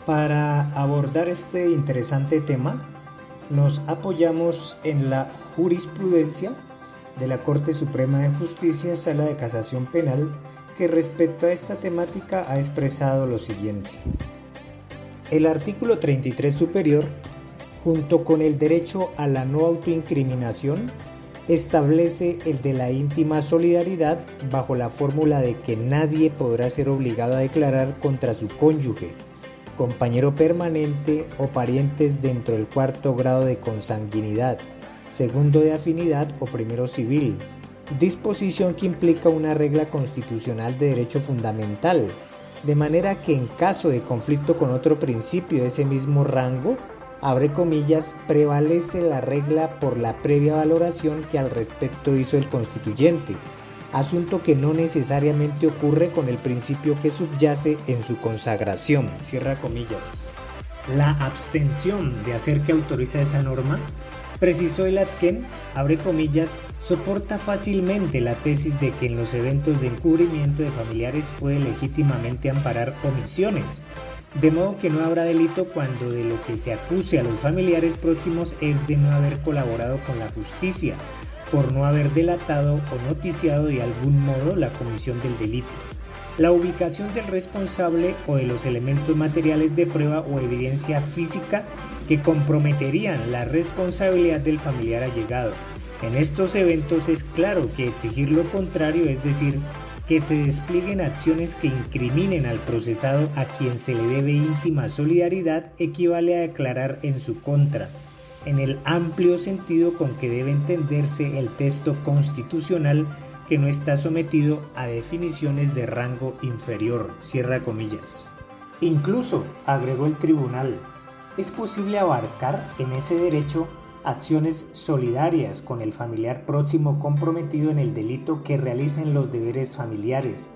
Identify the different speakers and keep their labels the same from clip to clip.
Speaker 1: Para abordar este interesante tema, nos apoyamos en la jurisprudencia de la Corte Suprema de Justicia, Sala de Casación Penal, que respecto a esta temática ha expresado lo siguiente. El artículo 33 superior, junto con el derecho a la no autoincriminación, establece el de la íntima solidaridad bajo la fórmula de que nadie podrá ser obligado a declarar contra su cónyuge, compañero permanente o parientes dentro del cuarto grado de consanguinidad, segundo de afinidad o primero civil, disposición que implica una regla constitucional de derecho fundamental, de manera que en caso de conflicto con otro principio de ese mismo rango, abre comillas, prevalece la regla por la previa valoración que al respecto hizo el constituyente, asunto que no necesariamente ocurre con el principio que subyace en su consagración, cierra comillas. La abstención de hacer que autoriza esa norma, precisó el Adquén, abre comillas, soporta fácilmente la tesis de que en los eventos de encubrimiento de familiares puede legítimamente amparar omisiones, de modo que no habrá delito cuando de lo que se acuse a los familiares próximos es de no haber colaborado con la justicia, por no haber delatado o noticiado de algún modo la comisión del delito. La ubicación del responsable o de los elementos materiales de prueba o evidencia física que comprometerían la responsabilidad del familiar allegado. En estos eventos es claro que exigir lo contrario, es decir, que se desplieguen acciones que incriminen al procesado a quien se le debe íntima solidaridad, equivale a declarar en su contra, en el amplio sentido con que debe entenderse el texto constitucional que no está sometido a definiciones de rango inferior, cierra comillas. Incluso, agregó el tribunal, es posible abarcar en ese derecho acciones solidarias con el familiar próximo comprometido en el delito que realicen los deberes familiares,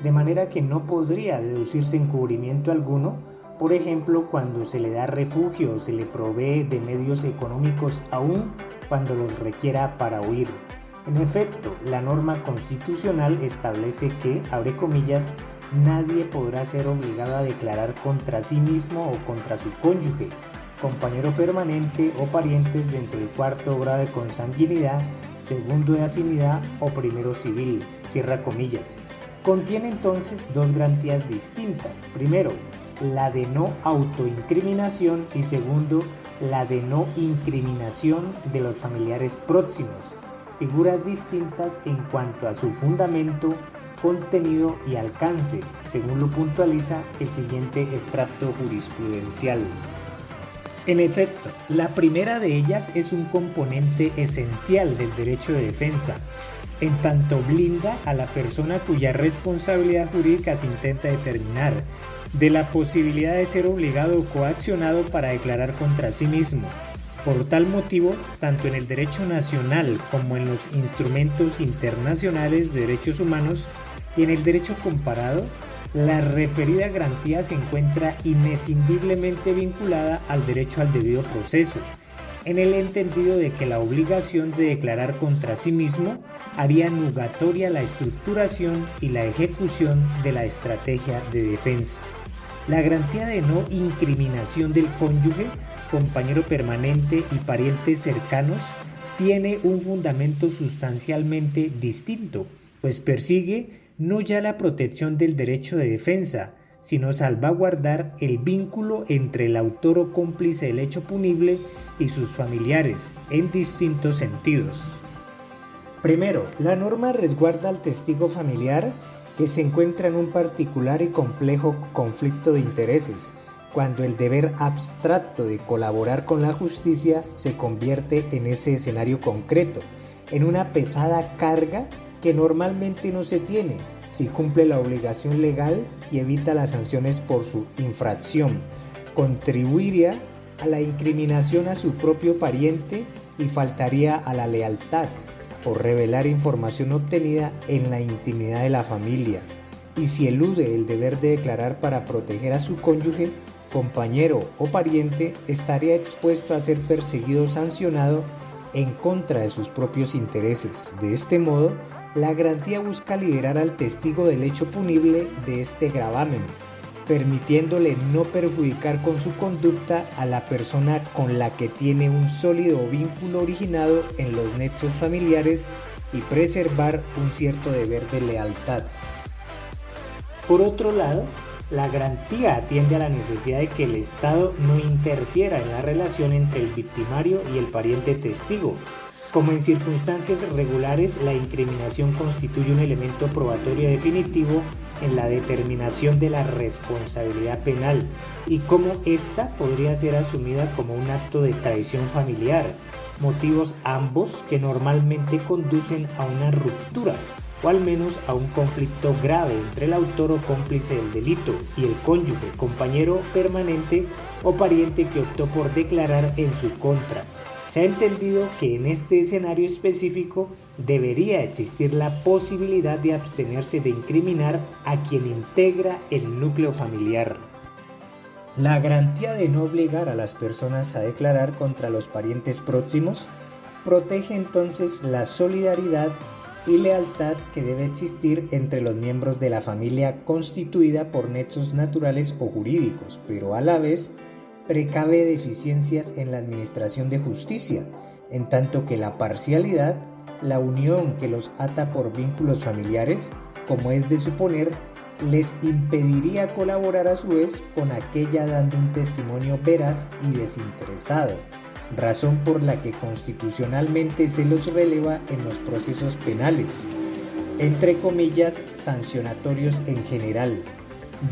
Speaker 1: de manera que no podría deducirse encubrimiento alguno, por ejemplo, cuando se le da refugio o se le provee de medios económicos aún cuando los requiera para huir. En efecto, la norma constitucional establece que, abre comillas, nadie podrá ser obligado a declarar contra sí mismo o contra su cónyuge, compañero permanente o parientes dentro del cuarto grado de consanguinidad, segundo de afinidad o primero civil, cierra comillas. Contiene entonces dos garantías distintas. Primero, la de no autoincriminación y segundo, la de no incriminación de los familiares próximos, figuras distintas en cuanto a su fundamento, contenido y alcance, según lo puntualiza el siguiente extracto jurisprudencial. En efecto, la primera de ellas es un componente esencial del derecho de defensa, en tanto blinda a la persona cuya responsabilidad jurídica se intenta determinar, de la posibilidad de ser obligado o coaccionado para declarar contra sí mismo. Por tal motivo, tanto en el derecho nacional como en los instrumentos internacionales de derechos humanos y en el derecho comparado, la referida garantía se encuentra inescindiblemente vinculada al derecho al debido proceso, en el entendido de que la obligación de declarar contra sí mismo haría nugatoria la estructuración y la ejecución de la estrategia de defensa. La garantía de no incriminación del cónyuge, compañero permanente y parientes cercanos tiene un fundamento sustancialmente distinto, pues persigue no ya la protección del derecho de defensa, sino salvaguardar el vínculo entre el autor o cómplice del hecho punible y sus familiares en distintos sentidos. Primero, la norma resguarda al testigo familiar que se encuentra en un particular y complejo conflicto de intereses, cuando el deber abstracto de colaborar con la justicia se convierte en ese escenario concreto, en una pesada carga que normalmente no se tiene si cumple la obligación legal y evita las sanciones por su infracción. Contribuiría a la incriminación a su propio pariente y faltaría a la lealtad por revelar información obtenida en la intimidad de la familia. Y si elude el deber de declarar para proteger a su cónyuge, compañero o pariente, estaría expuesto a ser perseguido o sancionado en contra de sus propios intereses. De este modo, la garantía busca liberar al testigo del hecho punible de este gravamen, permitiéndole no perjudicar con su conducta a la persona con la que tiene un sólido vínculo originado en los nexos familiares y preservar un cierto deber de lealtad. Por otro lado, la garantía atiende a la necesidad de que el Estado no interfiera en la relación entre el victimario y el pariente testigo. Como en circunstancias regulares, la incriminación constituye un elemento probatorio definitivo en la determinación de la responsabilidad penal y cómo ésta podría ser asumida como un acto de traición familiar, motivos ambos que normalmente conducen a una ruptura o al menos a un conflicto grave entre el autor o cómplice del delito y el cónyuge, compañero permanente o pariente que optó por declarar en su contra. Se ha entendido que en este escenario específico debería existir la posibilidad de abstenerse de incriminar a quien integra el núcleo familiar. La garantía de no obligar a las personas a declarar contra los parientes próximos protege entonces la solidaridad y lealtad que debe existir entre los miembros de la familia constituida por nexos naturales o jurídicos, pero a la vez precave deficiencias en la administración de justicia, en tanto que la parcialidad, la unión que los ata por vínculos familiares, como es de suponer, les impediría colaborar a su vez con aquella dando un testimonio veraz y desinteresado, razón por la que constitucionalmente se los releva en los procesos penales, entre comillas, sancionatorios en general,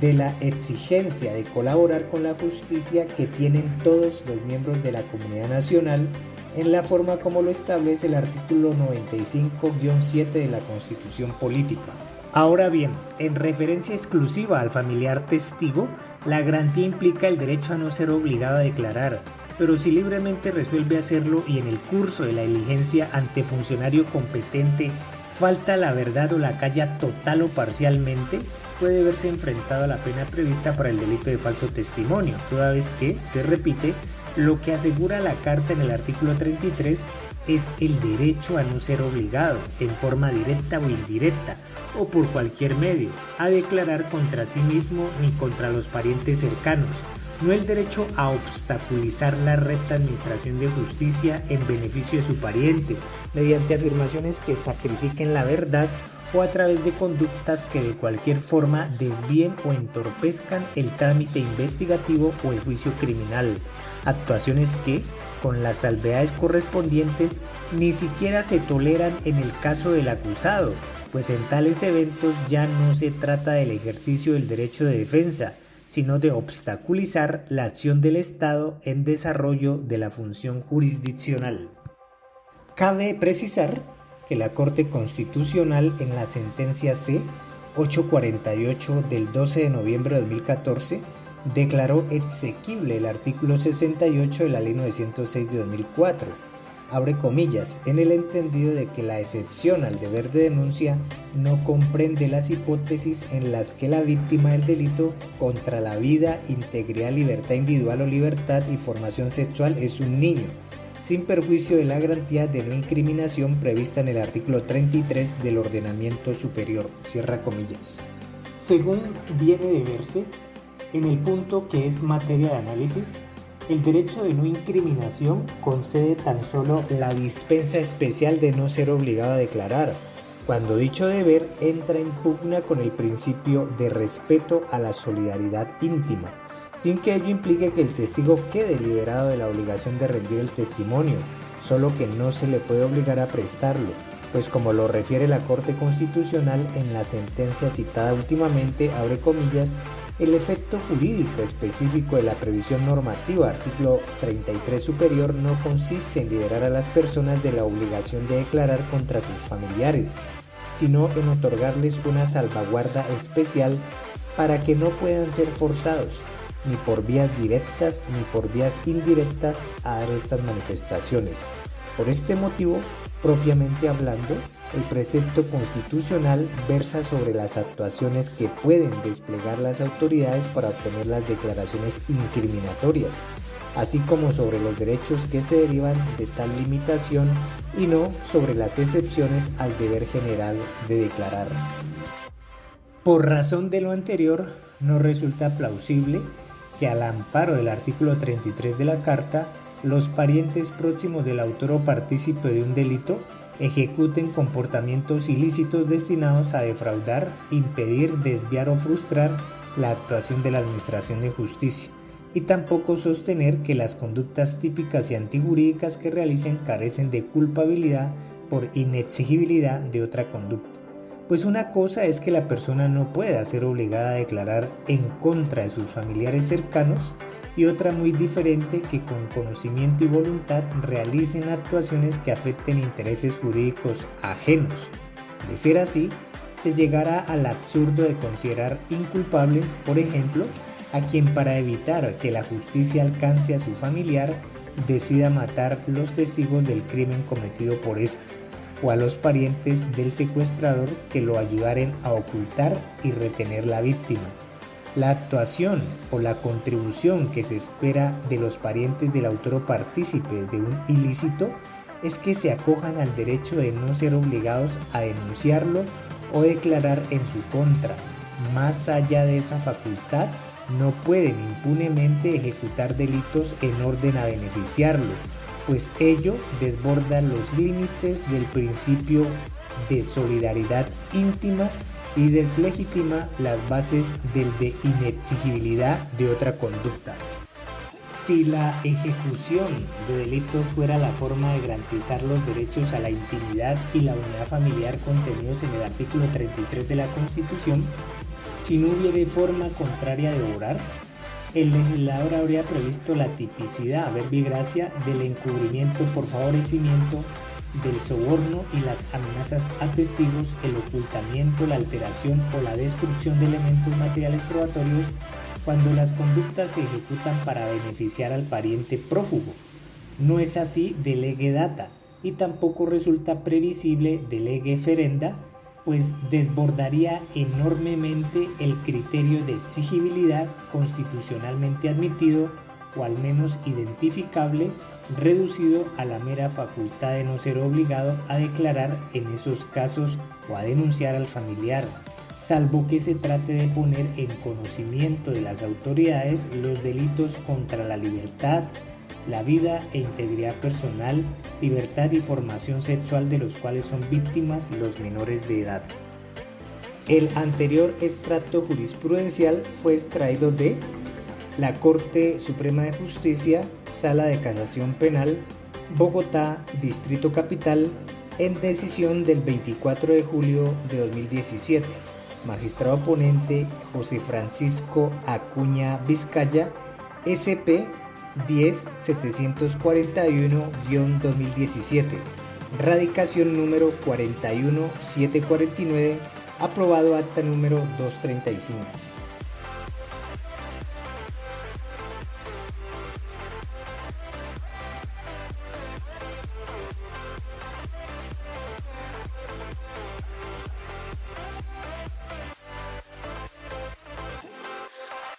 Speaker 1: de la exigencia de colaborar con la justicia que tienen todos los miembros de la comunidad nacional en la forma como lo establece el artículo 95-7 de la Constitución Política. Ahora bien, en referencia exclusiva al familiar testigo, la garantía implica el derecho a no ser obligado a declarar, pero si libremente resuelve hacerlo y en el curso de la diligencia ante funcionario competente falta la verdad o la calla total o parcialmente, puede verse enfrentado a la pena prevista para el delito de falso testimonio, toda vez que, se repite, lo que asegura la Carta en el artículo 33 es el derecho a no ser obligado, en forma directa o indirecta, o por cualquier medio, a declarar contra sí mismo ni contra los parientes cercanos, no el derecho a obstaculizar la recta administración de justicia en beneficio de su pariente, mediante afirmaciones que sacrifiquen la verdad o a través de conductas que de cualquier forma desvíen o entorpezcan el trámite investigativo o el juicio criminal, actuaciones que, con las salvedades correspondientes, ni siquiera se toleran en el caso del acusado, pues en tales eventos ya no se trata del ejercicio del derecho de defensa, sino de obstaculizar la acción del Estado en desarrollo de la función jurisdiccional. Cabe precisar que la Corte Constitucional en la sentencia C 848 del 12 de noviembre de 2014 declaró exequible el artículo 68 de la Ley 906 de 2004, abre comillas, en el entendido de que la excepción al deber de denuncia no comprende las hipótesis en las que la víctima del delito contra la vida, integridad, libertad individual o libertad y formación sexual es un niño, sin perjuicio de la garantía de no incriminación prevista en el artículo 33 del ordenamiento superior, cierra comillas. Según viene de verse, en el punto que es materia de análisis, el derecho de no incriminación concede tan solo la dispensa especial de no ser obligado a declarar, cuando dicho deber entra en pugna con el principio de respeto a la solidaridad íntima, sin que ello implique que el testigo quede liberado de la obligación de rendir el testimonio, solo que no se le puede obligar a prestarlo, pues como lo refiere la Corte Constitucional en la sentencia citada últimamente, abre comillas, el efecto jurídico específico de la previsión normativa, artículo 33 superior, no consiste en liberar a las personas de la obligación de declarar contra sus familiares, sino en otorgarles una salvaguarda especial para que no puedan ser forzados, ni por vías directas ni por vías indirectas, a dar estas manifestaciones. Por este motivo, propiamente hablando, el precepto constitucional versa sobre las actuaciones que pueden desplegar las autoridades para obtener las declaraciones incriminatorias, así como sobre los derechos que se derivan de tal limitación y no sobre las excepciones al deber general de declarar. Por razón de lo anterior, no resulta plausible que al amparo del artículo 33 de la Carta, los parientes próximos del autor o partícipe de un delito ejecuten comportamientos ilícitos destinados a defraudar, impedir, desviar o frustrar la actuación de la Administración de Justicia, y tampoco sostener que las conductas típicas y antijurídicas que realicen carecen de culpabilidad por inexigibilidad de otra conducta. Pues una cosa es que la persona no pueda ser obligada a declarar en contra de sus familiares cercanos, y otra muy diferente que con conocimiento y voluntad realicen actuaciones que afecten intereses jurídicos ajenos. De ser así, se llegará al absurdo de considerar inculpable, por ejemplo, a quien para evitar que la justicia alcance a su familiar decida matar los testigos del crimen cometido por este, o a los parientes del secuestrador que lo ayudaren a ocultar y retener la víctima. La actuación o la contribución que se espera de los parientes del autor o partícipe de un ilícito es que se acojan al derecho de no ser obligados a denunciarlo o declarar en su contra. Más allá de esa facultad, no pueden impunemente ejecutar delitos en orden a beneficiarlo, pues ello desborda los límites del principio de solidaridad íntima y deslegitima las bases del de inexigibilidad de otra conducta. Si la ejecución de delitos fuera la forma de garantizar los derechos a la intimidad y la unidad familiar contenidos en el artículo 33 de la Constitución, si no hubiera forma contraria de obrar, el legislador habría previsto la tipicidad, verbi gracia, del encubrimiento por favorecimiento, del soborno y las amenazas a testigos, el ocultamiento, la alteración o la destrucción de elementos materiales probatorios cuando las conductas se ejecutan para beneficiar al pariente prófugo. No es así de lege data, y tampoco resulta previsible de lege ferenda, pues desbordaría enormemente el criterio de exigibilidad constitucionalmente admitido o al menos identificable, reducido a la mera facultad de no ser obligado a declarar en esos casos o a denunciar al familiar, salvo que se trate de poner en conocimiento de las autoridades los delitos contra la libertad, la vida e integridad personal, libertad y formación sexual de los cuales son víctimas los menores de edad. El anterior extracto jurisprudencial fue extraído de la Corte Suprema de Justicia, Sala de Casación Penal, Bogotá, Distrito Capital, en decisión del 24 de julio de 2017. Magistrado ponente José Francisco Acuña Vizcaya, SP 10-741-2017, radicación número 41749, aprobado acta número 235.